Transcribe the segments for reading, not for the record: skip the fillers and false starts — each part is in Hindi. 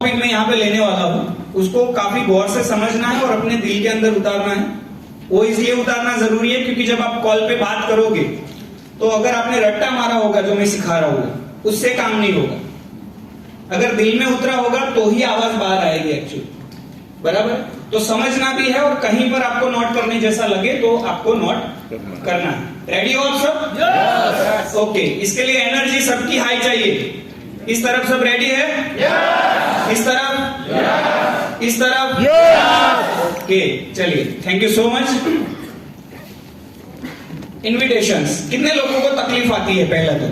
टॉपिक मैं यहाँ पे लेने वाला हूँ उसको काफी गौर से समझना है और अपने दिल के अंदर उतारना है। वो इसलिए उतारना जरूरी है क्योंकि जब आप कॉल पे बात करोगे तो अगर आपने रट्टा मारा होगा जो मैं सिखा रहा हूँ उससे काम नहीं होगा। अगर दिल में उतरा होगा तो ही आवाज बाहर आएगी एक्चुअली, बराबर। तो समझना भी है और कहीं पर आपको नोट करने जैसा लगे तो आपको नोट करना है। रेडी हो आप सब? ओके, इसके लिए एनर्जी सबकी हाई चाहिए। इस तरफ सब रेडी है? इस तरफ? इस तरफ? ओके, चलिए, thank you so much. Invitations, कितने लोगों को तकलीफ आती है? पहला तो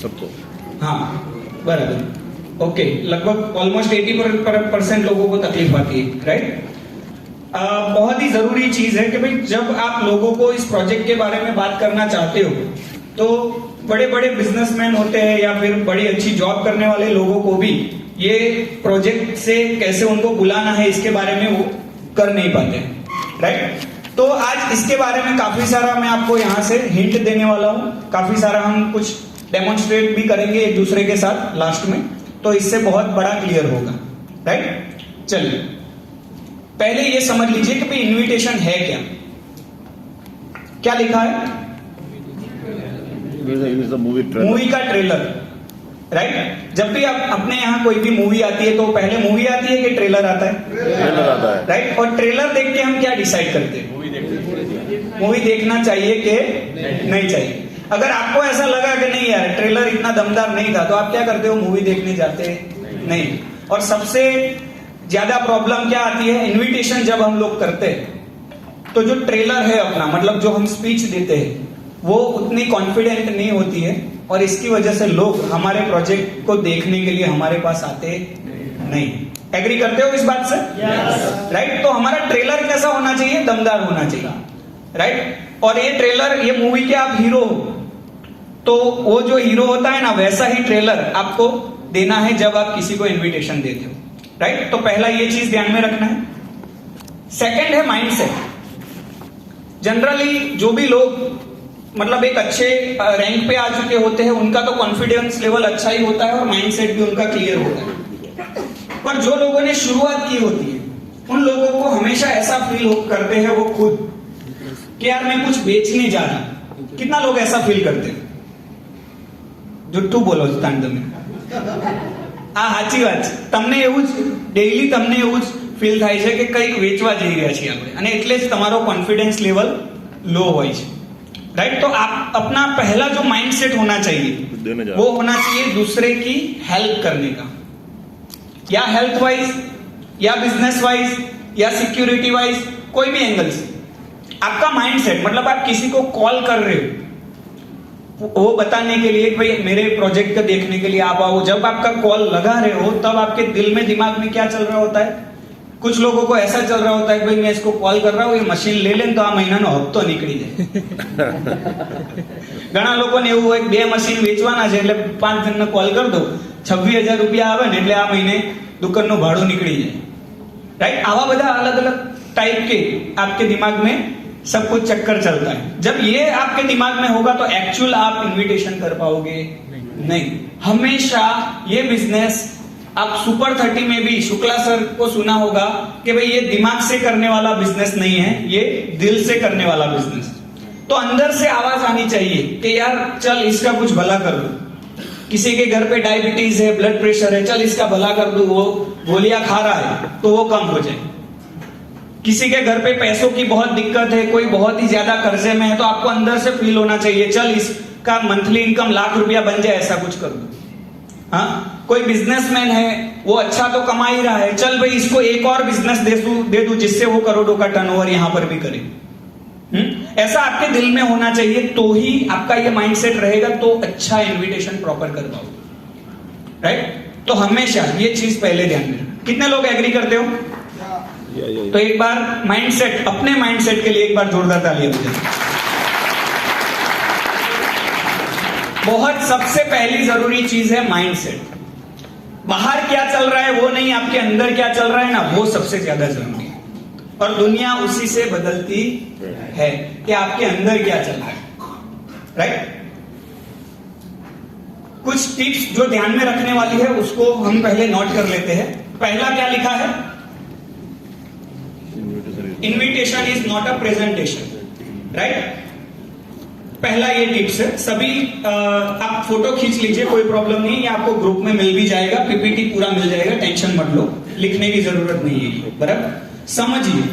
सबको, हाँ बराबर, ओके, लगभग ऑलमोस्ट 80% लोगों को तकलीफ आती है, राइट। बहुत ही जरूरी चीज है कि भाई जब आप लोगों को इस प्रोजेक्ट के बारे में बात करना चाहते हो तो बड़े बड़े बिजनेसमैन होते हैं या फिर बड़ी अच्छी जॉब करने वाले लोगों को भी ये प्रोजेक्ट से कैसे उनको बुलाना है इसके बारे में वो कर नहीं पाते, राइट। तो आज इसके बारे में काफी सारा मैं आपको यहाँ से हिंट देने वाला हूँ, काफी सारा हम कुछ डेमोन्स्ट्रेट भी करेंगे एक दूसरे के साथ लास्ट में, तो इससे बहुत बड़ा क्लियर होगा, राइट। चलिए, पहले ये समझ लीजिए कि भाई इनविटेशन है क्या। क्या लिखा है? मूवी का ट्रेलर, राइट। जब भी आप अपने यहाँ कोई भी मूवी आती है तो पहले मूवी आती है कि ट्रेलर आता है? ट्रेलर आता है, राइट। और ट्रेलर देख के हम क्या डिसाइड करते हैं? मूवी देखना चाहिए कि नहीं चाहिए। अगर आपको ऐसा लगा कि नहीं यार ट्रेलर इतना दमदार नहीं था तो आप क्या करते हो? मूवी देखने जाते नहीं। और सबसे ज्यादा प्रॉब्लम क्या आती है? इनविटेशन जब हम लोग करते हैं तो जो ट्रेलर है अपना, मतलब जो हम स्पीच देते हैं, वो उतनी कॉन्फिडेंट नहीं होती है और इसकी वजह से लोग हमारे प्रोजेक्ट को देखने के लिए हमारे पास आते नहीं। एग्री करते हो इस बात से? राइट। तो हमारा ट्रेलर कैसा होना चाहिए? दमदार होना चाहिए, राइट। और ये ट्रेलर, ये मूवी के आप हीरो हो तो वो जो हीरो होता है ना वैसा ही ट्रेलर आपको देना है जब आप किसी को इन्विटेशन देते हो, राइट। तो पहला ये चीज ध्यान में रखना है। सेकंड है माइंडसेट। जनरली जो भी लोग मतलब एक अच्छे रैंक पे आ चुके होते हैं उनका तो कॉन्फिडेंस लेवल अच्छा ही होता है और माइंडसेट भी उनका क्लियर होता है। पर जो लोगों ने शुरुआत की होती है उन लोगों को हमेशा ऐसा फील करते हैं वो खुद कि यार मैं कुछ बेचने जा रहा। कितना लोग ऐसा फील करते हैं? जुट्टू बोलो તમે। આ સાચી વાત છે, તમને એવું જ ડેઈલી તમને એવું જ ફીલ થાય છે કે કંઈક વેચવા જઈ રહ્યા છીએ આપણે અને એટલે જ તમારો કોન્ફિડન્સ લેવલ લો હોય છે, राइट। तो आप अपना पहला जो माइंडसेट होना चाहिए वो होना चाहिए दूसरे की हेल्प करने का, या हेल्थ वाइज या बिजनेस वाइज या सिक्योरिटी वाइज, कोई भी एंगल से आपका माइंडसेट, मतलब आप किसी को कॉल कर रहे हो वो बताने के लिए भाई मेरे प्रोजेक्ट को देखने के लिए आप आओ। जब आपका कॉल लगा रहे हो तब आपके दिल में दिमाग में क्या चल रहा होता है? कुछ लोगों को ऐसा चल रहा होता है कि भाई मैं इसको कॉल कर रहा हूँ, ये मशीन ले लें तो आ महीना नो हफ्तो નીકળી જાય। ઘણા લોકોને એવું હોય 2 મશીન વેચવાના છે એટલે 5 જણને કોલ कर दो, 26,000 રૂપિયા આવે ને એટલે આ મહિને દુકાનનું ભાડું નીકળી જાય, राइट। आवा બધા अलग अलग टाइप के आपके दिमाग में सब कुछ चक्कर चलता है। जब ये आपके दिमाग में होगा तो एक्चुअल आप इनविटेशन कर पाओगे नहीं। हमेशा ये बिजनेस आप सुपर 30 में भी शुक्ला सर को सुना होगा कि भाई ये दिमाग से करने वाला बिजनेस नहीं है, ये दिल से करने वाला बिजनेस। तो अंदर से आवाज आनी चाहिए कि यार चल इसका कुछ भला कर दो। किसी के घर पे डायबिटीज है, ब्लड प्रेशर है, चल इसका भला कर दो, वो गोलियां खा रहा है तो वो कम हो जाए। किसी के घर पे पैसों की बहुत दिक्कत है, कोई बहुत ही ज्यादा कर्जे में है, तो आपको अंदर से फील होना चाहिए चल इसका मंथली इनकम लाख रुपया बन जाए, ऐसा कुछ कर दो। हाँ, कोई बिजनेसमैन है वो अच्छा तो कमा ही रहा है, चल भाई इसको एक और बिजनेस दे दूं जिससे वो करोड़ों का टर्नओवर यहां पर भी करे। ऐसा आपके दिल में होना चाहिए तो ही आपका ये माइंडसेट रहेगा तो अच्छा इन्विटेशन प्रॉपर कर पाओगे, राइट। तो हमेशा ये चीज पहले ध्यान में रखना। कितने लोग एग्री करते हो? तो एक बार माइंडसेट, अपने माइंडसेट के लिए एक बार जोरदार तालियां बजाएं। बहुत सबसे पहली जरूरी चीज है माइंडसेट। बाहर क्या चल रहा है वो नहीं, आपके अंदर क्या चल रहा है ना वो सबसे ज्यादा जरूरी है। और दुनिया उसी से बदलती है कि आपके अंदर क्या चल रहा है, राइट। कुछ टिप्स जो ध्यान में रखने वाली है उसको हम पहले नोट कर लेते हैं। पहला क्या लिखा है? Invitation is not a presentation, right? पहला ये टिप्स है। सभी आप फोटो खींच लीजिए, कोई प्रॉब्लम नहीं, ये आपको ग्रुप में मिल भी जाएगा, पीपीटी पूरा मिल जाएगा, टेंशन मत लो, लिखने की जरूरत नहीं है, बराबर? समझिए,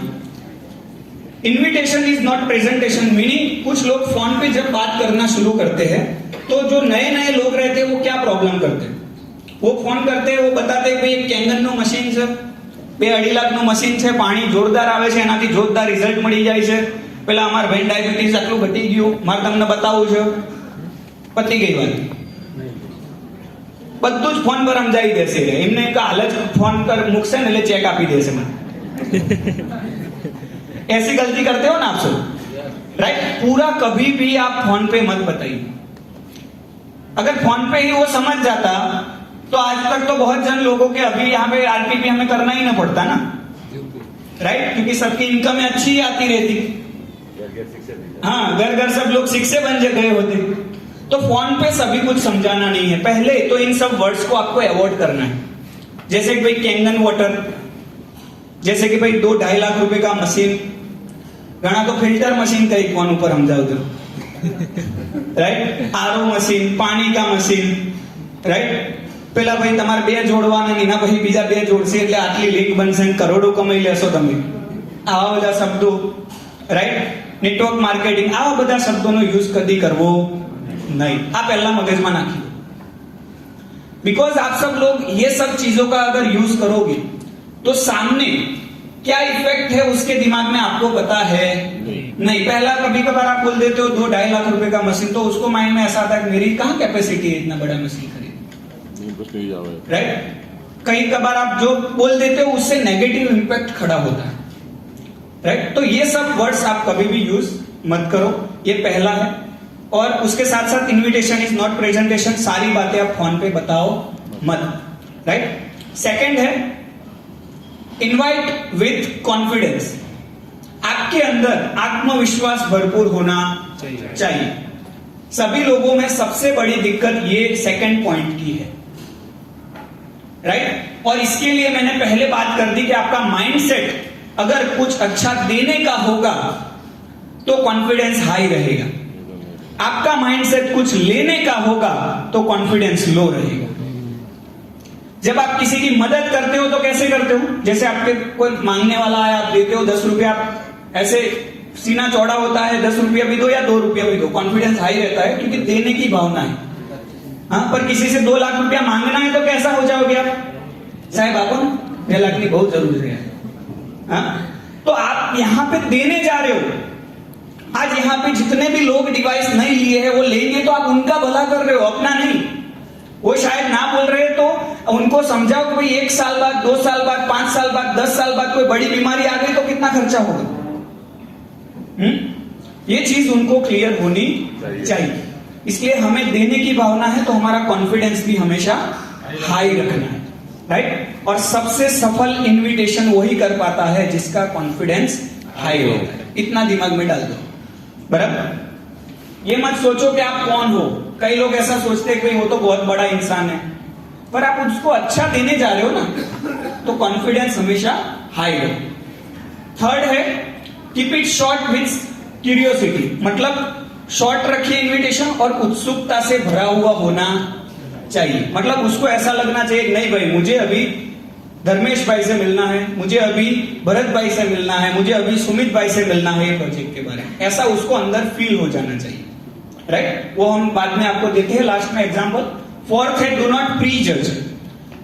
invitation is not presentation, meaning कुछ लोग फोन पे जब बात करना शुरू करते हैं तो जो नए नए लोग रहते हैं वो क्या प्रॉब्लम करते हैं, वो फोन करते हैं, वो बताते हैं भाई કેંગન નું મશીન છે, 2.5 લાખનું મશીન છે, પાણી જોરદાર આવે છે, એનાથી જોરદાર રિઝલ્ટ મળી જાય છે, પેલા અમાર ભાઈ ડાયાબિટીસ આટલું ઘટી ગયું, મારે તમને બતાવવું છે, પતી ગઈ વાત, બધું જ ફોન પર સમજાવી દેશે, એમને એક હાલત ફોન પર મૂકશે ને એટલે ચેક આપી દેશે મને। ऐसी गलती करते हो ना आप सब, राइट? पूरा कभी भी आप फोन पे मत बताइए। अगर फोन पे ही वो समझ जाता तो आज तक तो बहुत जन लोगों के अभी यहाँ पे आरपीपी हमें करना ही ना पड़ता ना, राइट? क्योंकि सबकी इनकम अच्छी आती रहती, हाँ, घर घर सब लोग शिक्षे बन गए होते। तो फोन पे सभी कुछ समझाना नहीं है। पहले तो इन सब वर्ड्स को आपको अवॉइड करना है, जैसे कि भाई कैंगन वाटर, जैसे कि भाई 2-2.5 लाख रुपए का मशीन, घना तो फिल्टर मशीन कई फोन ऊपर समझाओ तो, राइट? आरओ मशीन, पानी का मशीन, राइट? પેલા ભાઈ તમારે 2 જોડવાના નહીં ના, પછી બીજા 2 જોડશે એટલે આટલી લિંક બનશે ને કરોડો કમાઈ લેશો તમે, આવા બધા શબ્દો, રાઈટ? નેટવર્ક માર્કેટિંગ, આવા બધા શબ્દોનો યુઝ કદી કરવો नहीं, आप पहला मगजमा नाखिए। बिकॉज आप सब लोग ये सब चीजों का अगर यूज करोगे तो सामने क्या इफेक्ट है उसके दिमाग में आपको पता है नहीं। पहला कभी कभार आप बोल देते हो 2-2.5 लाख रुपए का मशीन, तो उसको माइंड में ऐसा आता है मेरी कहाँ कैपेसिटी है इतना बड़ा मशीन खरीद, राइट? कई कभार आप जो बोल देते हो उससे नेगेटिव इंपैक्ट खड़ा होता है, राइट? तो ये सब वर्ड्स आप कभी भी यूज मत करो, ये पहला है। और उसके साथ साथ इन्विटेशन इज नॉट प्रेजेंटेशन, सारी बातें आप फोन पे बताओ मत, राइट? सेकंड है इनवाइट विथ कॉन्फिडेंस। आपके अंदर आत्मविश्वास भरपूर होना चाहिए। सभी लोगों में सबसे बड़ी दिक्कत ये सेकंड पॉइंट की है, राइट? और इसके लिए मैंने पहले बात कर दी कि आपका माइंडसेट अगर कुछ अच्छा देने का होगा तो कॉन्फिडेंस हाई रहेगा, आपका माइंडसेट कुछ लेने का होगा तो कॉन्फिडेंस लो रहेगा। जब आप किसी की मदद करते हो तो कैसे करते हो? जैसे आपके कोई मांगने वाला है, आप देते हो 10 रुपया, आप ऐसे सीना चौड़ा होता है, 10 रुपया भी दो या 2 रुपया भी दो, कॉन्फिडेंस हाई रहता है क्योंकि देने की भावना है। हाँ, पर किसी से 2 लाख रुपया मांगना है तो कैसा हो जाओगे आप? साहब आपको 2 लाख की बहुत जरूरी है। हाँ, तो आप यहां पे देने जा रहे हो। आज यहाँ पे जितने भी लोग डिवाइस नहीं लिए हैं वो लेंगे तो आप उनका भला कर रहे हो, अपना नहीं। वो शायद ना बोल रहे तो उनको समझाओ कि भाई 1 साल बाद, 2 साल बाद, 5 साल बाद, 10 साल बाद कोई बड़ी बीमारी आ गई तो कितना खर्चा होगा। ये चीज उनको क्लियर होनी चाहिए। इसलिए हमें देने की भावना है तो हमारा कॉन्फिडेंस भी हमेशा हाई रखना है, राइट? और सबसे सफल इन्विटेशन वही कर पाता है जिसका कॉन्फिडेंस हाई होता है। इतना दिमाग में डाल दो, बराबर? ये मत सोचो कि आप कौन हो। कई लोग ऐसा सोचते हैं कि वो तो बहुत बड़ा इंसान है, पर आप उसको अच्छा देने जा रहे हो ना, तो कॉन्फिडेंस हमेशा हाई रहो। थर्ड है keep it short with curiosity, मतलब शॉर्ट रखिए इन्विटेशन और उत्सुकता से भरा हुआ होना चाहिए। मतलब उसको ऐसा लगना चाहिए नहीं भाई मुझे अभी धर्मेश भाई से मिलना है, मुझे अभी भरत भाई से मिलना है, मुझे अभी सुमित भाई से मिलना है प्रोजेक्ट के बारे में, ऐसा उसको अंदर फील हो जाना चाहिए, राइट? वो हम बाद में आपको देते हैं लास्ट में एग्जांपल। फोर्थ है डू नॉट प्री जज।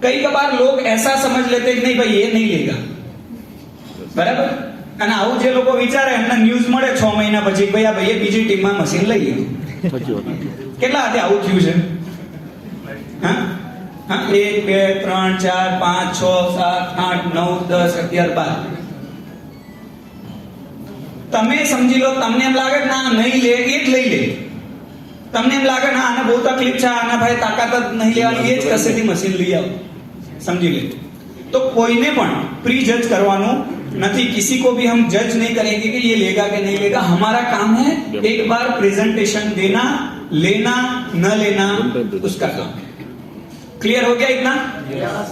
कई बार लोग ऐसा समझ लेते हैं कि नहीं भाई ये नहीं लेगा, बराबर? અને આવું જે લોકો વિચારે એમને ન્યૂઝ મળે 6 મહિના પછી ભાઈ આ ભાઈએ બીજી ટીમમાં મશીન લઈ લીધું। કેટલા હાથે આવું થયું છે? હા હા, 1 2 3 4 5 6 7 8 9 10 11 12 તમે સમજી લો, તમને એમ લાગે ના નહીં લે એ જ લઈ લે, તમને એમ લાગે ના આને બહુ તકલીફ છે, આના ભાઈ તાકાત જ નહીં લેવાની, એ જ કસેથી મશીન લઈ આવો, સમજી લે। तो કોઈને પણ પ્રી જજ કરવાનું नहीं, किसी को भी हम जज नहीं करेंगे कि ये लेगा कि नहीं लेगा। हमारा काम है एक बार प्रेजेंटेशन देना, लेना न लेना उसका काम। क्लियर हो गया इतना?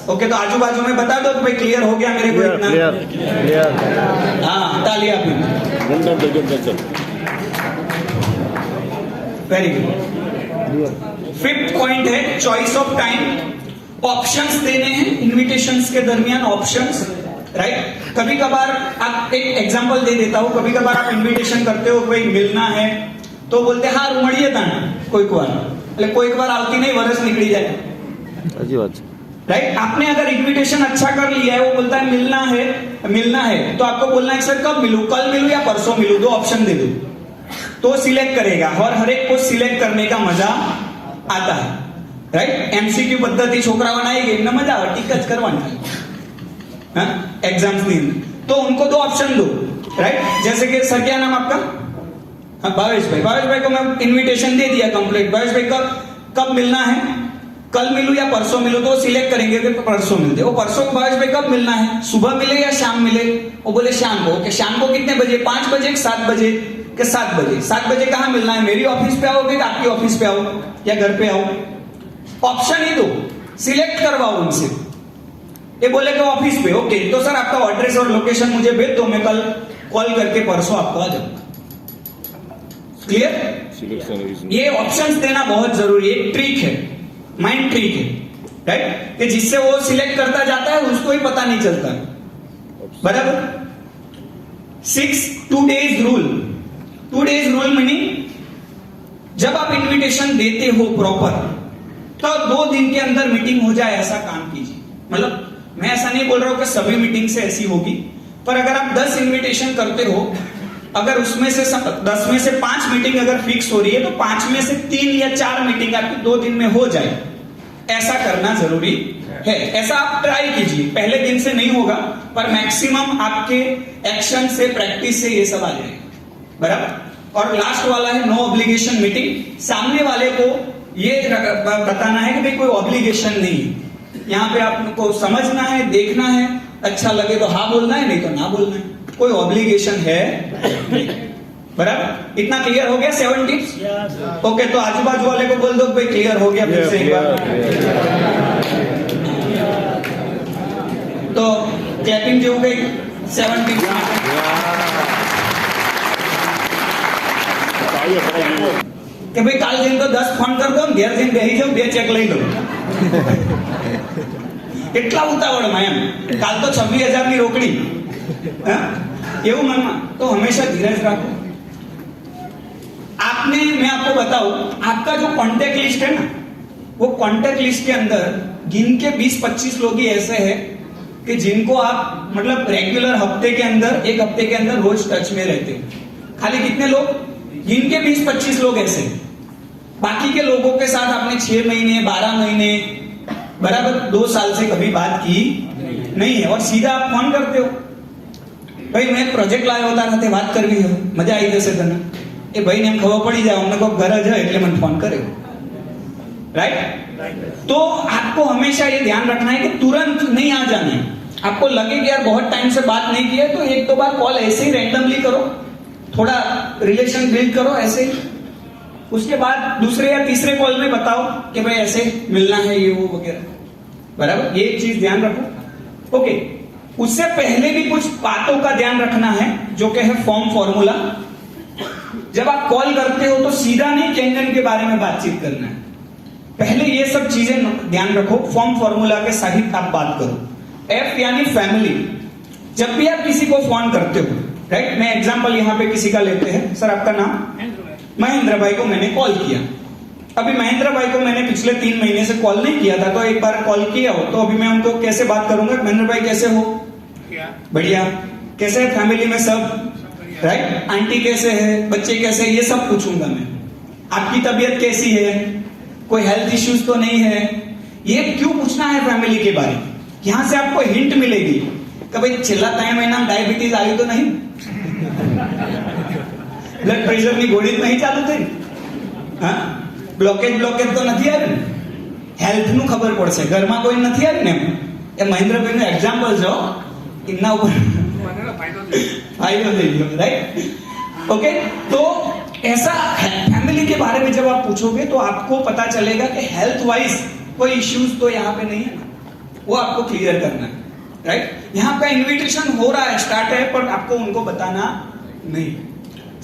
ओके, तो आजू बाजू में बता दो कि भाई क्लियर हो गया मेरे को इतना। हाँ, तालियां भी। Very good. फिफ्थ पॉइंट है चॉइस ऑफ टाइम। ऑप्शंस देने हैं इनविटेशंस के दरमियान, ऑप्शंस, राइट। कभी कभार आप, एक एग्जांपल दे देता हूं, कभी कभार आप इनविटेशन करते हो, कोई मिलना है तो बोलते हाँ उमड़िए था कोई बार आवती नहीं, वर्ष निकली जाए, राइट। आपने अगर इनविटेशन अच्छा कर लिया है, वो बोलता है मिलना है तो आपको बोलना है सर कब मिलूं, कल मिलूं या परसों मिलूं, दो ऑप्शन दे दो, तो सिलेक्ट करेगा। और हर एक को सिलेक्ट करने का मजा आता है, राइट। एमसीक्यू पद्धति छोकरा बनाई गई ना, मजा आवा, टिकट करवानी एग्जाम्स नहीं, तो उनको दो ऑप्शन दो, राइट। जैसे कि सर क्या नाम आपका? हाँ, भावेश भाई को मैं इनविटेशन दे दिया कंप्लीट। भावेश भाई कब मिलना है, कल मिलूं या परसों मिलूं, तो सिलेक्ट करेंगे कि परसों मिलते। वो परसों भावेश भाई कब मिलना है, सुबह मिले या शाम मिले? वो बोले शाम को। ओके, शाम को कितने बजे, 5 बजे, 7 बजे के 7 बजे। 7 बजे कहाँ मिलना है, मेरी ऑफिस पे आओगे कि आपकी ऑफिस पे आओ या घर पे आओ? ऑप्शन ही दो, सिलेक्ट करवाओ उनसे। ये बोले कि ऑफिस पे। ओके, तो सर आपका एड्रेस और लोकेशन मुझे भेज दो, मैं कल कॉल करके परसों आपको आ जाऊंगा। क्लियर? ये ऑप्शंस देना बहुत जरूरी है, एक ट्रिक है, माइंड ट्रिक है, राइट, कि जिससे वो सिलेक्ट करता जाता है, उसको ही पता नहीं चलता, बराबर। 6 2 days rule. 2 days rule meaning जब आप इनविटेशन देते हो प्रॉपर, तो 2 दिन के अंदर मीटिंग हो जाए, ऐसा काम कीजिए। मतलब मैं ऐसा नहीं बोल रहा हूं कि सभी मीटिंग से ऐसी होगी, पर अगर आप 10 इनविटेशन करते हो, अगर उसमें से 10 में से 5 मीटिंग अगर फिक्स हो रही है, तो 5 में से 3 या 4 मीटिंग आपकी 2 दिन में हो जाए, ऐसा करना जरूरी है। ऐसा आप ट्राई कीजिए। पहले दिन से नहीं होगा, पर मैक्सिमम आपके एक्शन से, प्रैक्टिस से ये सब आ जाएगा, बराबर। और लास्ट वाला है नो ऑब्लिगेशन मीटिंग। सामने वाले को ये बताना है कि भाई कोई ऑब्लिगेशन नहीं है, यहाँ पे आपको समझना है, देखना है, अच्छा लगे तो हाँ बोलना है, नहीं तो ना बोलना है, कोई ऑब्लिगेशन है नहीं, बराबर। इतना क्लियर हो गया 7 टिप्स? ओके, तो आजू बाजू वाले को बोल दो भाई क्लियर हो गया फिर से एक बार। तो क्लैपिंग जो हो गई 7 टिप्स। कि भाई काल दिन तो 10 फोन कर दो, घेर दिन बेही जाओ, 2 चेक લઈ લો। એટલા ઉતાવળમાં એમ, કાલ તો 26,000 ની રોકડી, એવું મનમાં, તો હંમેશા ધીરજ રાખો। आपने, मैं आपको बताऊं, आपका जो कांटेक्ट लिस्ट है ना, वो कांटेक्ट लिस्ट के अंदर गिन के 20-25 लोग ही ऐसे हैं कि जिनको आप मतलब रेगुलर हफ्ते के अंदर, एक हफ्ते के अंदर रोज टच में रहते हो। खाली कितने लोग? गिन के 20-25 लोग ऐसे। बाकी के लोगों के साथ आपने 6 महीने, 12 महीने, बराबर 2 साल से कभी बात की नहीं है, और सीधा आप फोन करते हो, भाई मैं प्रोजेक्ट लाया होता रहते बात करवी हो, मजा आई जैसे तने, ए भाई ने हम खबर पड़ी जाए, हमने को गरज है એટલે મને फोन करे, राइट। तो आपको हमेशा ये ध्यान रखना है कि तुरंत नहीं आ जाना है। आपको लगे कि यार बहुत टाइम से बात नहीं की है, तो 1-2 बार कॉल ऐसे ही रैंडमली करो, थोड़ा रिलेशन बिल्ड करो ऐसे ही। उसके बाद दूसरे या तीसरे कॉल में बताओ कि भाई ऐसे मिलना है, ये वो वगैरह, बराबर। ये एक चीज ध्यान रखो। ओके, उससे पहले भी कुछ बातों का ध्यान रखना है, जो कि है फॉर्म फॉर्मूला। जब आप कॉल करते हो तो सीधा नहीं कैंगन के बारे में बातचीत करना है, पहले ये सब चीजें ध्यान रखो। फॉर्म फॉर्मूला के सहित आप बात करो। एफ यानी फैमिली। जब भी आप किसी को फोन करते हो, राइट, मैं एग्जांपल यहाँ पे किसी का लेते हैं। सर आपका नाम? महेंद्र भाई को मैंने कॉल किया। अभी महेंद्र भाई को मैंने पिछले 3 महीने से कॉल नहीं किया था, तो एक बार कॉल किया हो, तो अभी मैं उनको कैसे बात करूंगा? महेंद्र भाई कैसे हो? बढ़िया। कैसे है फैमिली में सब? राइट। आंटी कैसे है, बच्चे कैसे है, ये सब पूछूंगा मैं। आपकी तबीयत कैसी है, कोई हेल्थ इश्यूज तो नहीं है? ये क्यों पूछना है फैमिली के बारे में? यहां से आपको हिंट मिलेगी कि भाई છેલ્લા 3 મહિનામાં डायबिटीज आई तो नहीं, ब्लड प्रेशर ની ગોળી નહીં ચાલુ થઈ, હા, બ્લોકેજ તો નથી આવ્યું, હેલ્થ નું ખબર પડશે, ઘરમાં કોઈ નથી આવ્યું ને, એ મહેન્દ્રભાઈ નું એક્ઝામ્પલ જો, એમના ઉપર फायदो થઈ ગયો, राइट। ओके, तो ऐसा फैमिली के बारे में जब आप पूछोगे तो आपको पता चलेगा कि हेल्थ वाइज कोई इश्यूज तो यहाँ पे नहीं है ना, वो आपको क्लियर करना है, राइट। यहाँ पे इन्विटेशन हो रहा है, स्टार्ट है, पर आपको उनको बताना नहीं।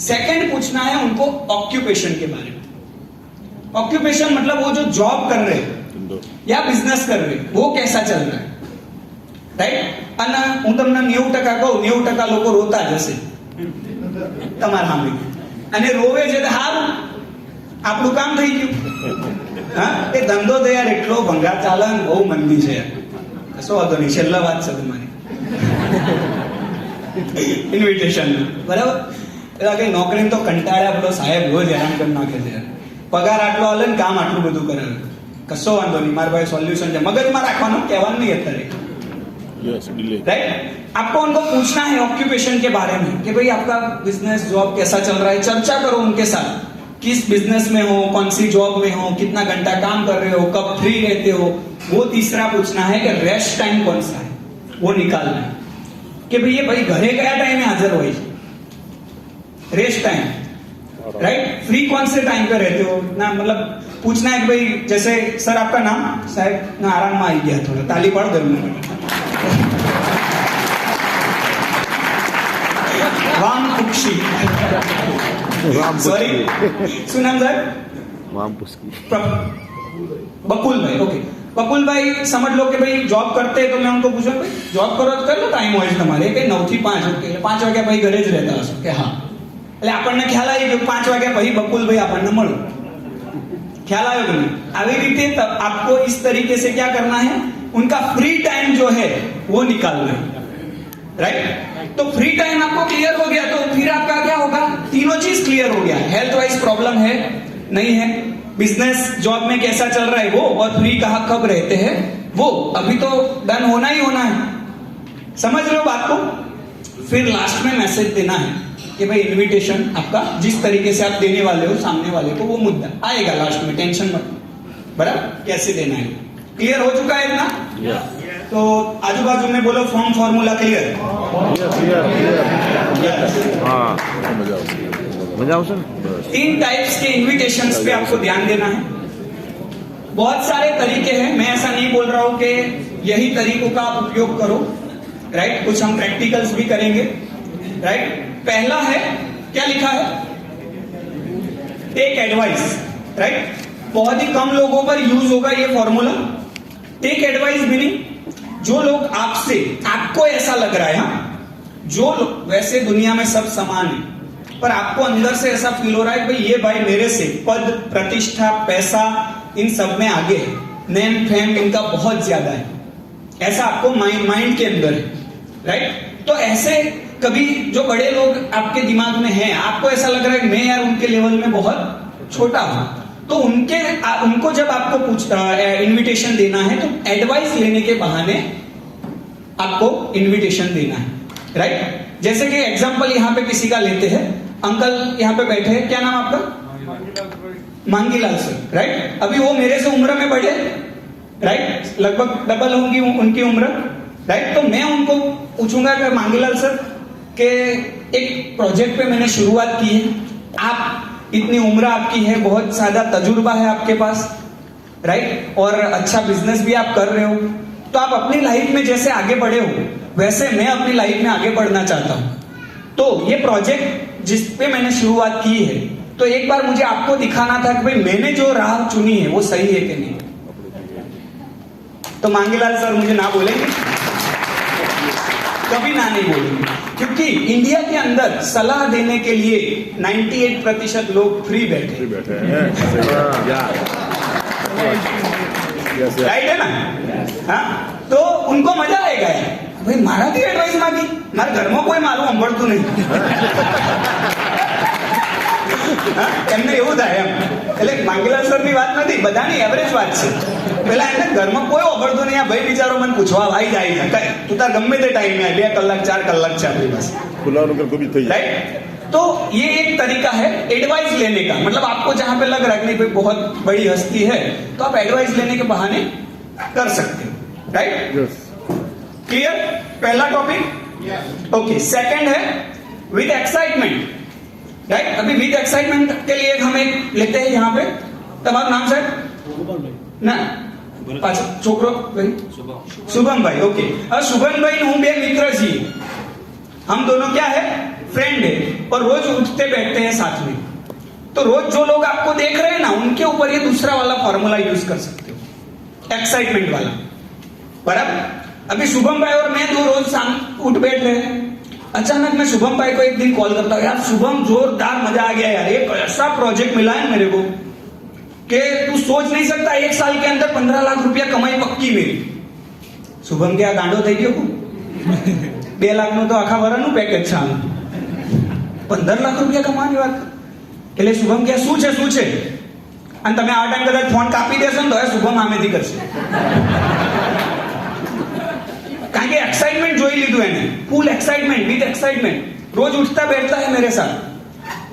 सेकंड पूछना है उनको ऑक्यूपेशन के बारे में। ऑक्यूपेशन मतलब वो जो जॉब कर रहे हैं या बिजनेस कर रहे हैं वो कैसा चल रहा है, રાઈટ। અને હું તમને 90% કહું, 90% લોકો રોતા જ હશે તમારા સામે, અને રોવે છે તો હારું આપણું કામ થઈ ગયું। હા, એ ધંધો તો યાર એટલો ભંગાર ચાલે ને બહુ મંદી છે યાર, કશો વાંધો નહીં, છેલ્લા વાત છે તમારી ઇન્વિટેશન, બરાબર। એટલે કઈ નોકરીને તો કંટાળ્યા પેલો સાહેબ રોજ હેરાન કરી નાખે છે યાર, પગાર આટલો હાલે ને કામ આટલું બધું કરે, કશો વાંધો નહીં, મારા ભાઈ સોલ્યુશન છે, મગજમાં રાખવાનું, કહેવાનું નહીં અત્યારે, राइट। आपको उनको पूछना है ऑक्यूपेशन के बारे में कि भाई आपका बिजनेस जॉब कैसा चल रहा है, चर्चा करो उनके साथ, किस बिजनेस में हो, कौन सी जॉब में हो, कितना घंटा काम कर रहे हो, कब फ्री रहते हो। वो तीसरा पूछना है कि रेस्ट टाइम कौन सा है, वो निकालना है कि भाई ये भाई घरे कया टाइम में हाजिर हो, रेस्ट टाइम, राइट। फ्री कौन से टाइम पे रहते हो ना, मतलब पूछना है कि भाई जैसे सर आपका नाम, साहब ना आराम में आई गया, थोड़ा ताली पड़ दो, वाम पुक्षी, सॉरी શું નામ સર? વામ પુષ્કી, बकुल भाई, ओके। बकुल भाई समझ लो कि भाई जॉब करते हैं, तो मैं उनको पूछूं भाई जॉब करो तो कर लो, टाइम હોય છે તમારે કે 9 થી 5, ઓકે 5 વાગ્યા પછી ઘરે જ રહેતા હશો કે હા, એટલે આપણને ખ્યાલ આવી ગયો 5 વાગ્યા પછી बकुल भाई આપણને મળો, ख्याल आया कि नहीं? આવી રીતે आपको इस तरीके से क्या करना है, उनका फ्री टाइम जो है वो निकालना है, राइट। तो फ्री टाइम आपको क्लियर हो गया तो फिर आपका क्या होगा, तीनों चीज क्लियर हो गया, हेल्थ वाइज प्रॉब्लम है नहीं है, बिजनेस जॉब में कैसा चल रहा है वो, और फ्री कहाँ कब रहते हैं वो, अभी तो डन होना ही होना है, समझ रहे हो बात को। फिर लास्ट में मैसेज देना है कि भाई इनविटेशन आपका जिस तरीके से आप देने वाले हो सामने वाले को, वो मुद्दा आएगा लास्ट में, टेंशन मत, बराबर कैसे देना है। क्लियर हो चुका है इतना? तो आजू बाजू में बोलो फॉर्म फॉर्मूला क्लियर। तीन टाइप्स के इन्विटेशंस पे आपको ध्यान देना है। बहुत सारे तरीके हैं, मैं ऐसा नहीं बोल रहा हूं कि यही तरीकों का आप उपयोग करो, राइट। कुछ हम प्रैक्टिकल्स भी करेंगे, राइट। पहला है, क्या लिखा है, टेक एडवाइस, राइट। बहुत ही कम लोगों पर यूज होगा ये फॉर्मूला। टेक एडवाइस मीनिंग जो लोग आपसे, आपको ऐसा लग रहा है, जो वैसे दुनिया में सब समान है, पर आपको अंदर से ऐसा फील हो रहा है भाई ये भाई मेरे से पद प्रतिष्ठा पैसा इन सब में आगे है, नेम फेम इनका बहुत ज्यादा है, ऐसा आपको माइंड के अंदर है, राइट। तो ऐसे कभी जो बड़े लोग आपके दिमाग में हैं, आपको ऐसा लग रहा है मैं यार उनके लेवल में बहुत छोटा हूं, तो उनको जब आपको इनविटेशन देना है तो एडवाइस लेने के बहाने आपको इनविटेशन देना है, राइट। जैसे कि एग्जांपल यहां पे किसी का लेते हैं, अंकल यहां पे बैठे हैं, क्या नाम आपका? Mangilal sir, right. अभी वो मेरे से उम्र में बड़े, राइट, लगभग डबल होंगी उनकी उम्र, राइट। तो मैं उनको पूछूंगा कि मांगीलाल सर के एक प्रोजेक्ट पे मैंने शुरुआत की है, आप इतनी उम्र आपकी है, बहुत ज्यादा तजुर्बा है आपके पास, राइट, और अच्छा बिजनेस भी आप कर रहे हो, तो आप अपनी लाइफ में जैसे आगे बढ़े हो वैसे मैं अपनी लाइफ में आगे बढ़ना चाहता हूं, तो ये प्रोजेक्ट जिस पे मैंने शुरुआत की है, तो एक बार मुझे आपको दिखाना था कि भाई मैंने जो राह चुनी है वो सही है कि नहीं। तो मांगीलाल सर मुझे ना बोलेंगे, कभी ना नहीं बोलेंगे, क्योंकि इंडिया के अंदर सलाह देने के लिए 98% लोग फ्री बैठे हैं, राइट है ना। हाँ, तो उनको मजा आएगा यार, भाई મારાથી એડવાઇસ માંગી, મારા ઘરમાં કોઈ મારું સંભળતું નહીં, એમને એવું થાય એમ, એટલે માંગીલાલ સરની વાત નથી, બધાની એવરેજ વાત છે, પેલા એમને ઘરમાં કોઈ ઓગળતું નહીં, આ ભાઈ બિચારો મને પૂછવા આવી જાય છે, તું તાર ગમે તે ટાઈમે 2 કલાક 4 કલાક છે આપણી પાસે, राइट। तो ये एक तरीका है एडवाइस लेने का, मतलब आपको जहां पे लग रहा है कि नहीं भाई बहुत बड़ी हस्ती है, तो आप एडवाइस लेने के बहाने कर सकते हो, राइट। क्लियर, पहला टॉपिक, ओके। सेकंड है विद एक्साइटमेंट, राइट। अभी विद एक्साइटमेंट के लिए हम एक लेते हैं यहाँ पे, तुम्हारा नाम सर ना छोकरो भाई शुभम भाई, ओके। अब शुभम भाई हूं बे मित्र जी, हम दोनों क्या है फ्रेंड है और रोज उठते बैठते हैं साथ में। तो रोज जो लोग आपको देख रहे हैं ना, उनके ऊपर ये दूसरा वाला फॉर्मूला यूज कर सकते हो, एक्साइटमेंट वाला, बराबर। अभी शुभम भाई और मैं दो रोज शाम उठ बैठ रहे हैं, अचानक मैं शुभम भाई को एक दिन कॉल करता हूँ, यार शुभम जोरदार मजा आ गया यार, एक ऐसा प्रोजेक्ट मिला है मेरे को कि तू सोच नहीं सकता, 1 साल के अंदर 15 लाख रुपया कमाई पक्की मेरी। शुभम क्या गांडो થઈ ગયો 2 લાખ નું તો આખા વરાનું પેકેજ છે, 15 લાખ રૂપિયા કમાવાની વાત। એટલે શુભમ કે શું છે અને તમે આ ટાઈમ કદાચ ફોન કાપી દેશો ને તો શુભમ આમેથી કરશે, કારણ કે एक्साइटमेंट જોઈ લીધું એને, फुल एक्साइटमेंट विद एक्साइटमेंट। रोज उठता बैठता है मेरे साथ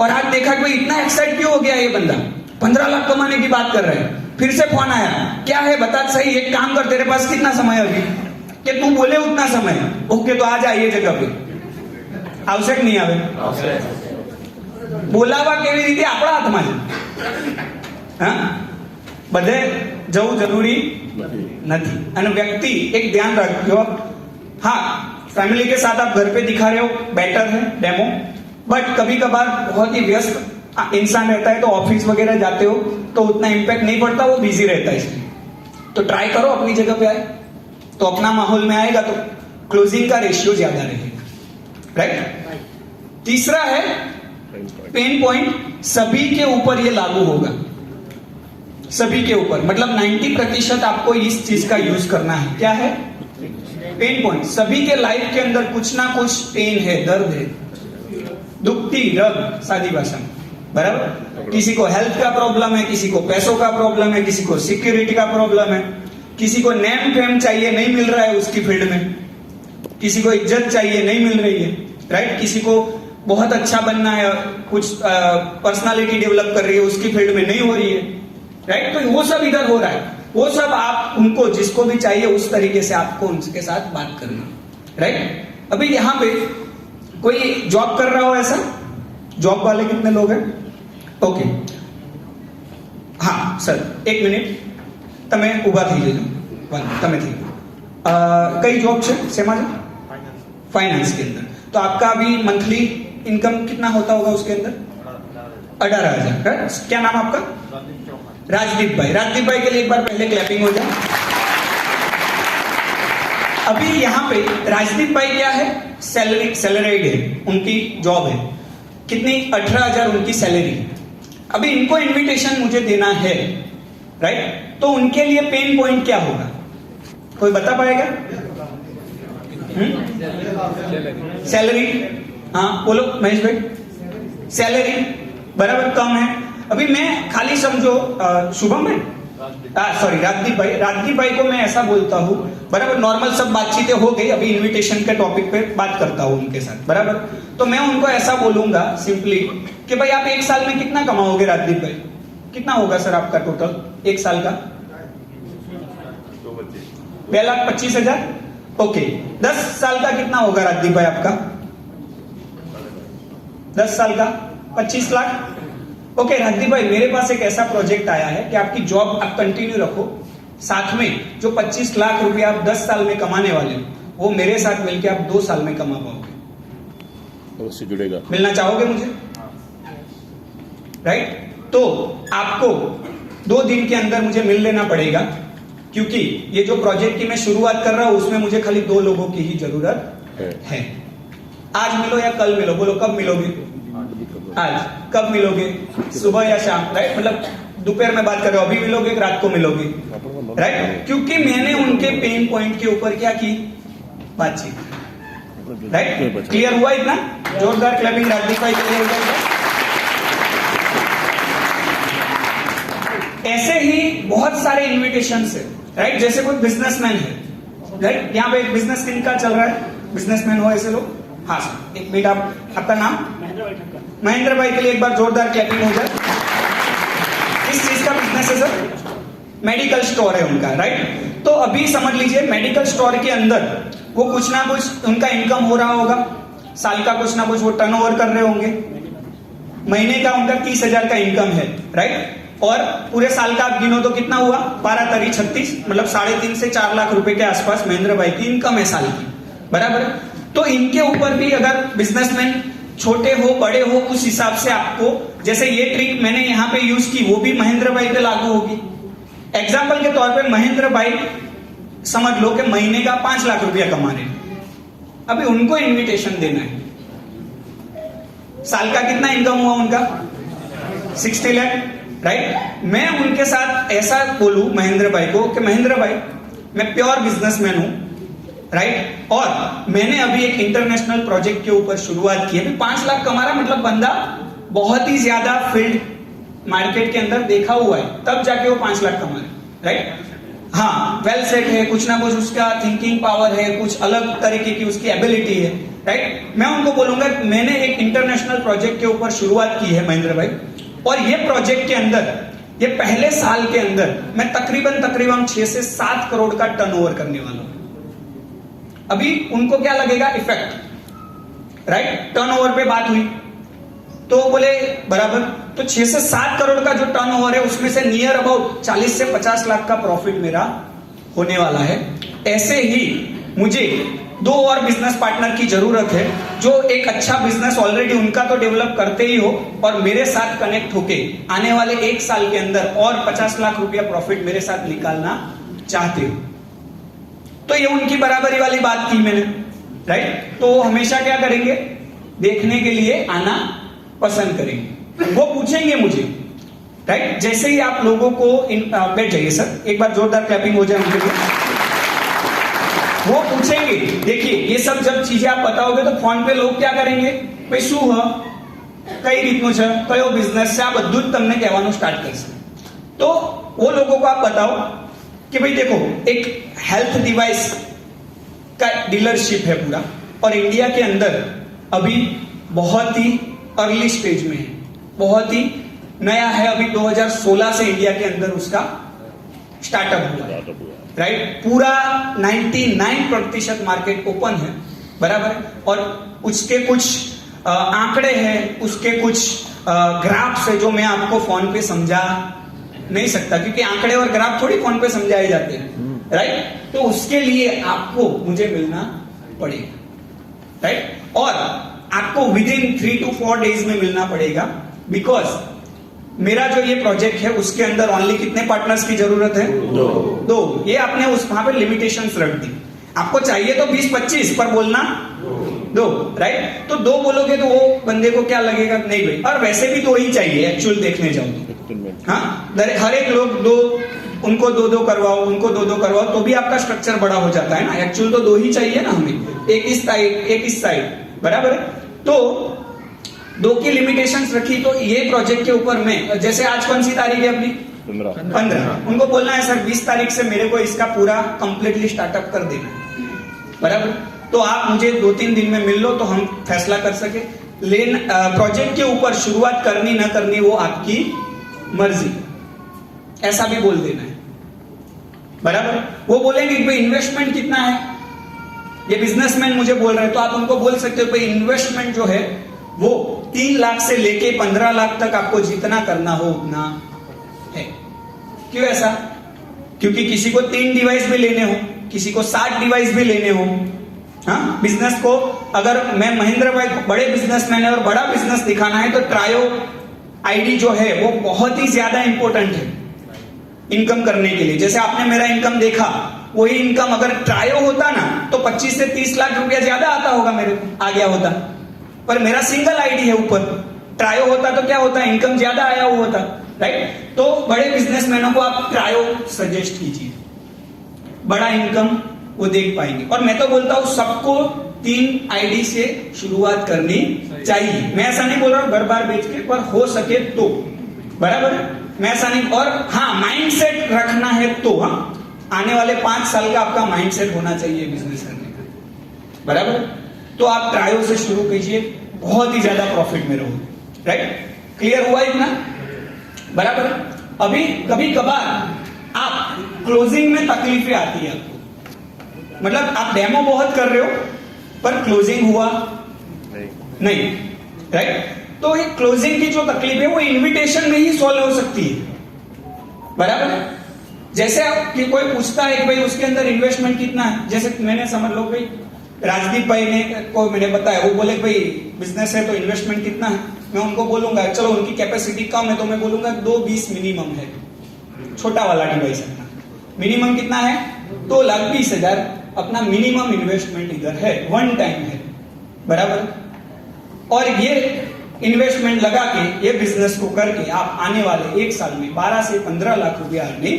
और आज देखा कि इतना एक्साइट क्यों हो गया ये बंदा, 15 लाख कमाने की बात कर रहे हैं। फिर से फोन आया, क्या है बता सही, एक काम कर, तेरे पास कितना समय अभी, कि तू बोले उतना समय, ओके तो आ जा ये जगह पे, आवश्यक नहीं आवे, बोलावा केवी रीते આપણા હાથમાં છે, હા બધે જવું જરૂરી નથી। અને વ્યક્તિ एक ध्यान रखो, हाँ फैमिली के साथ आप घर पे दिखा रहे हो बेटर है डेमो, बट कभी कभार बहुत ही व्यस्त इंसान रहता है तो ऑफिस वगैरह जाते हो तो उतना इंपैक्ट नहीं पड़ता, वो बिजी रहता है, इसलिए तो ट्राई करो अपनी जगह पे आए तो अपना माहौल में आएगा तो क्लोजिंग का रेशियो ज्यादा रहेगा, राइट। तीसरा है पेन पॉइंट, सभी के ऊपर ये लागू होगा, सभी के ऊपर, मतलब 90% आपको इस चीज का यूज करना है। क्या है पेन पॉइंट, सभी के लाइफ के अंदर कुछ ना कुछ पेन है, दर्द है, दुखती रग सादी भाषा में, बराबर। किसी को हेल्थ का प्रॉब्लम है, किसी को पैसों का प्रॉब्लम है, किसी को सिक्योरिटी का प्रॉब्लम है, किसी को नेम फेम चाहिए नहीं मिल रहा है उसकी फील्ड में, किसी को इज्जत चाहिए नहीं मिल रही है, राइट। किसी को बहुत अच्छा बनना है, कुछ पर्सनालिटी डेवलप कर रही है उसकी फील्ड में नहीं हो रही है, राइट। तो वो सब इधर हो रहा है, वो सब आप उनको जिसको भी चाहिए उस तरीके से आपको उनके साथ बात करना, राइट। अभी यहाँ पे कोई जॉब कर रहा हो, ऐसा जॉब वाले कितने लोग हैं, ओके, हाँ सर 1 મિનિટ તમે ઊભા થઈ જજો, તમે થઈ कई जॉब છે શેમાં છે, फाइनेंस के अंदर, तो आपका अभी मंथली इनकम कितना होता होगा उसके अंदर, 18,000, क्या नाम आपका, राजदीप भाई। राजदीप भाई के लिए एक बार पहले क्लैपिंग हो जाए। अभी यहाँ पे राजदीप भाई क्या है, सैलरीड है, उनकी जॉब है, कितनी 18,000 उनकी सैलरी। अभी इनको इनविटेशन मुझे देना है, राइट, तो उनके लिए पेन पॉइंट क्या होगा, कोई बता पाएगा? सैलरी, हाँ बोलो महेश भाई, सैलरी बराबर कम है। अभी मैं खाली समझो शुभम भाई, सॉरी राजदीप भाई को मैं ऐसा बोलता हूँ, बराबर, नॉर्मल सब बातचीतें हो गई, अभी इनविटेशन के टॉपिक पे बात करता हूँ उनके साथ, बराबर। तो मैं उनको ऐसा बोलूंगा सिंपली कि भाई आप 1 साल में कितना कमाओगे राजदीप भाई, कितना होगा सर आपका टोटल 1 साल का, 2,25,000, ओके। 10 साल का कितना होगा राजदीप भाई आपका, 10 साल का 25 लाख, ओके। राजदीप भाई मेरे पास एक ऐसा प्रोजेक्ट आया है कि आपकी जॉब आप कंटिन्यू रखो, साथ में जो 25 लाख रुपया आप 10 साल में कमाने वाले हो वो मेरे साथ मिलकर आप 2 साल में कमा पाओगे, उससे जुड़ेगा, मिलना चाहोगे मुझे, राइट। तो आपको 2 दिन के अंदर मुझे मिल लेना पड़ेगा, क्योंकि ये जो प्रोजेक्ट की मैं शुरुआत कर रहा हूं उसमें मुझे खाली 2 लोगों की ही जरूरत है। आज मिलो या कल मिलो, बोलो कब मिलोगे, आज, कब मिलोगे, सुबह या शाम, राइट, मतलब दोपहर में बात कर रहे हो, अभी मिलोगे रात को मिलोगे, राइट, क्योंकि मैंने उनके पेन पॉइंट के ऊपर क्या की, बातचीत, राइट। क्लियर हुआ इतना, जोरदार क्लैपिंग राजदीप भाई के लिए। ऐसे ही बहुत सारे इन्विटेशंस है, राइट, जैसे कोई बिजनेसमैन है, राइट, यहाँ पे एक बिजनेस किनका चल रहा है, बिजनेसमैन हो ऐसे लोग, हाँ सर 1 मिनट, आपका नाम, महेंद्र भाई के लिए एक बार जोरदार क्लैपिंग हो जाए। किस चीज का बिजनेस है सर, मेडिकल स्टोर है उनका, राइट। तो अभी समझ लीजिए मेडिकल स्टोर के अंदर वो कुछ ना कुछ उनका इनकम हो रहा होगा, साल का कुछ ना कुछ वो टर्नओवर कर रहे होंगे, महीने का उनका 30,000 का इनकम है, राइट? और पूरे साल का आप गिनो तो कितना हुआ? 12 तारीख 36, मतलब 3.5 से 4 लाख रुपए के आसपास महेंद्र भाई की इनकम है साल की, बराबर? तो इनके ऊपर भी अगर बिजनेसमैन छोटे हो बड़े हो, उस हिसाब से आपको, जैसे ये ट्रिक मैंने यहाँ पे यूज की, वो भी महेंद्र भाई पे लागू होगी। एग्जाम्पल के तौर पे महेंद्र भाई समझ लो कि महीने का 5 लाख रुपया कमा रहे हैं, अभी उनको इन्विटेशन देना है। साल का कितना इनकम हुआ उनका? 60 लाख, राइट? मैं उनके साथ ऐसा बोलूं महेंद्र भाई को कि महेंद्र भाई, मैं प्योर बिजनेसमैन हूं, राइट? और मैंने अभी एक इंटरनेशनल प्रोजेक्ट के ऊपर शुरुआत की है। 5 लाख कमा रहा, मतलब बंदा बहुत ही ज्यादा फील्ड मार्केट के अंदर देखा हुआ है, तब जाके वो 5 लाख कमा रहे, राइट? हाँ, वेल सेट है, कुछ ना कुछ उसका थिंकिंग पावर है, कुछ अलग तरीके की उसकी एबिलिटी है, राइट? मैं उनको बोलूंगा मैंने एक इंटरनेशनल प्रोजेक्ट के ऊपर शुरुआत की है महेंद्र भाई, और ये प्रोजेक्ट के अंदर, ये पहले साल के अंदर मैं तकरीबन 6 से 7 करोड़ का टर्नओवर करने वाला हूं। अभी उनको क्या लगेगा? Effect, right? टर्नओवर पे बात हुई तो बोले बराबर, तो 6 से 7 करोड़ का जो टर्नओवर है उसमें से नियर अबाउट 40 से 50 लाख का प्रॉफिट मेरा होने वाला है। ऐसे ही मुझे 2 और बिजनेस पार्टनर की जरूरत है जो एक अच्छा बिजनेस ऑलरेडी उनका तो डेवलप करते ही हो और मेरे साथ कनेक्ट होके आने वाले 1 साल के अंदर और 50 लाख रुपया प्रॉफिट मेरे साथ निकालना चाहते हो। तो ये उनकी बराबरी वाली बात की मैंने, राइट? तो हमेशा क्या करेंगे? देखने के लिए आना पसंद करेंगे, वो पूछेंगे मुझे, राइट? जैसे ही आप लोगों को बैठ जाइए सर, एक बार जोरदार क्लैपिंग हो जाए उनके लिए। वो पूछेंगे, देखिए ये सब जब चीजें आप बताओगे तो फोन पे लोग क्या करेंगे? भाई શું હ કઈ રીતનું છે, કયો બિઝનેસ છે, આ બધું જ તમને કહેવાનું સ્ટાર્ટ કરશે। તો वो लोगों को आप बताओ कि भाई देखो, एक हेल्थ डिवाइस का डीलरशिप है पूरा, और इंडिया के अंदर अभी बहुत ही अर्ली स्टेज में है, बहुत ही नया है, अभी 2016 से इंडिया के अंदर उसका स्टार्टअप हुआ, राइट? पूरा 99% मार्केट ओपन है, बराबर? और उसके कुछ आंकड़े हैं, उसके कुछ ग्राफ्स है जो मैं आपको फोन पे समझा नहीं सकता, क्योंकि आंकड़े और ग्राफ थोड़ी फोन पे समझाए जाते हैं, राइट? तो उसके लिए आपको मुझे मिलना पड़ेगा, राइट? और आपको विदिन 3 to 4 डेज में मिलना पड़ेगा, बिकॉज मेरा जो ये प्रोजेक्ट है उसके अंदर ओनली कितने पार्टनर्स की जरूरत है? 2। ये आपने उस वहां पे लिमिटेशंस रख दी। आपको चाहिए तो 20-25 पर बोलना 2, राइट? तो 2 बोलोगे तो वो बंदे को क्या लगेगा? नहीं भाई, और वैसे भी 2 ही चाहिए एक्चुअल देखने जाओ तो। हाँ, हर एक लोग 2, उनको 2-2 करवाओ, उनको 2-2 करवाओ, तो भी आपका स्ट्रक्चर बड़ा हो जाता है ना। एक्चुअल तो 2 ही चाहिए ना हमें, एक इस साइड एक इस साइड, बराबर? तो 2 की लिमिटेशंस रखी। तो ये प्रोजेक्ट के ऊपर में, जैसे आज कौन सी तारीख है अपनी? 15। उनको बोलना है सर 20 तारीख से मेरे को इसका पूरा कंप्लीटली स्टार्टअप कर देना है, बराबर? तो आप मुझे 2-3 दिन में मिल लो तो हम फैसला कर सके। लेकिन प्रोजेक्ट के ऊपर शुरुआत करनी ना करनी वो आपकी मर्जी, ऐसा भी बोल देना है, बराबर? वो बोलेंगे कि भाई इन्वेस्टमेंट कितना है, ये बिजनेसमैन मुझे बोल रहे हैं, तो आप उनको बोल सकते हो भाई इन्वेस्टमेंट जो है वो 3 लाख से लेके 15 लाख तक आपको जितना करना हो उतना है। क्यों ऐसा? क्योंकि किसी को 3 डिवाइस भी लेने हो, किसी को 60 डिवाइस भी लेने हो। हाँ, बिजनेस को अगर मैं महेंद्र भाई को बड़े बिजनेसमैन है और बड़ा बिजनेस दिखाना है तो ट्रायो आईडी जो है वो बहुत ही ज्यादा इंपॉर्टेंट है इनकम करने के लिए। जैसे आपने मेरा इनकम देखा, वही इनकम अगर ट्रायो होता ना तो 25 से 30 लाख रुपया ज्यादा आता होगा, मेरे को आ गया होता। पर मेरा सिंगल आईडी है ऊपर, ट्रायो होता तो क्या होता? इनकम ज्यादा आया हुआ होता, राइट? तो बड़े बिजनेसमैनों को आप ट्रायो सजेस्ट कीजिए, बड़ा इनकम वो देख पाएंगे। और मैं तो बोलता हूं सबको 3 आईडी से शुरुआत करनी चाहिए। मैं ऐसा नहीं बोल रहा हूं घर बार बेच के, पर हो सके तो, बराबर? मैं ऐसा नहीं। और हाँ, माइंडसेट रखना है तो, हाँ, आने वाले 5 साल का आपका माइंडसेट होना चाहिए बिजनेस करने का, बराबर? तो आप ट्रायो से शुरू कीजिए, बहुत ही ज्यादा प्रॉफिट में रहोगे, राइट? क्लियर हुआ इतना, बराबर? अभी कभी कभार आप क्लोजिंग में तकलीफें आती है आपको, मतलब आप डेमो बहुत कर रहे हो पर क्लोजिंग हुआ नहीं, राइट? तो एक क्लोजिंग की जो तकलीफ है वो इन्विटेशन में ही सॉल्व हो सकती है, बराबर है। जैसे आप कि कोई पूछता है कि भाई उसके अंदर इन्वेस्टमेंट कितना है, जैसे मैंने समझ लो भाई राजदीप भाई ने को मैंने बताया, वो बोले भाई बिजनेस है तो इन्वेस्टमेंट कितना है, मैं उनको बोलूंगा चलो उनकी कैपेसिटी कम है तो मैं बोलूंगा 220 मिनिमम है, छोटा वाला डिवाइस अपना मिनिमम कितना है 2,20,000 अपना मिनिमम इन्वेस्टमेंट इधर है, वन टाइम है, बराबर। और ये इन्वेस्टमेंट लगा के ये बिजनेस को करके आप आने वाले एक साल में 12 से 15 लाख रुपया अर्निंग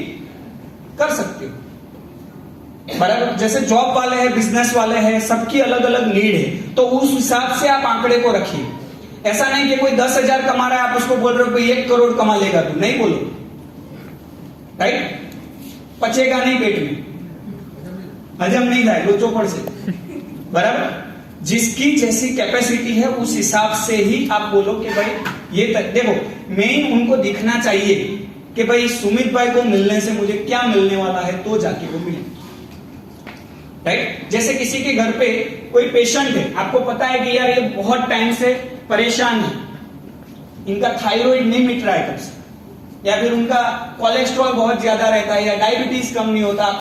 कर सकते हो, बराबर। जैसे जॉब वाले हैं, बिजनेस वाले हैं, सबकी अलग अलग नीड है, तो उस हिसाब से आप आंकड़े को रखिए। ऐसा नहीं कि कोई 10,000 कमा रहा है आप उसको बोल रहे हो भाई 1 करोड़ कमा लेगा तू, नहीं बोलो, राइट। पचेगा नहीं पेट में, हजम नहीं था लोचोपड़ से, बराबर। जिसकी जैसी कैपेसिटी है उस हिसाब से ही आप बोलो कि भाई ये देखो मेन उनको दिखना चाहिए कि भाई सुमित भाई को मिलने से मुझे क्या मिलने वाला है, तो जाके वो मिले, राइट। जैसे किसी के घर पे कोई पेशेंट है, आपको पता है कि यार ये बहुत टाइम से परेशान है, इनका थायराइड नहीं मिट रहा है कब से, या फिर उनका कोलेस्ट्रॉल बहुत ज्यादा रहता है, या डायबिटीज कम नहीं होता,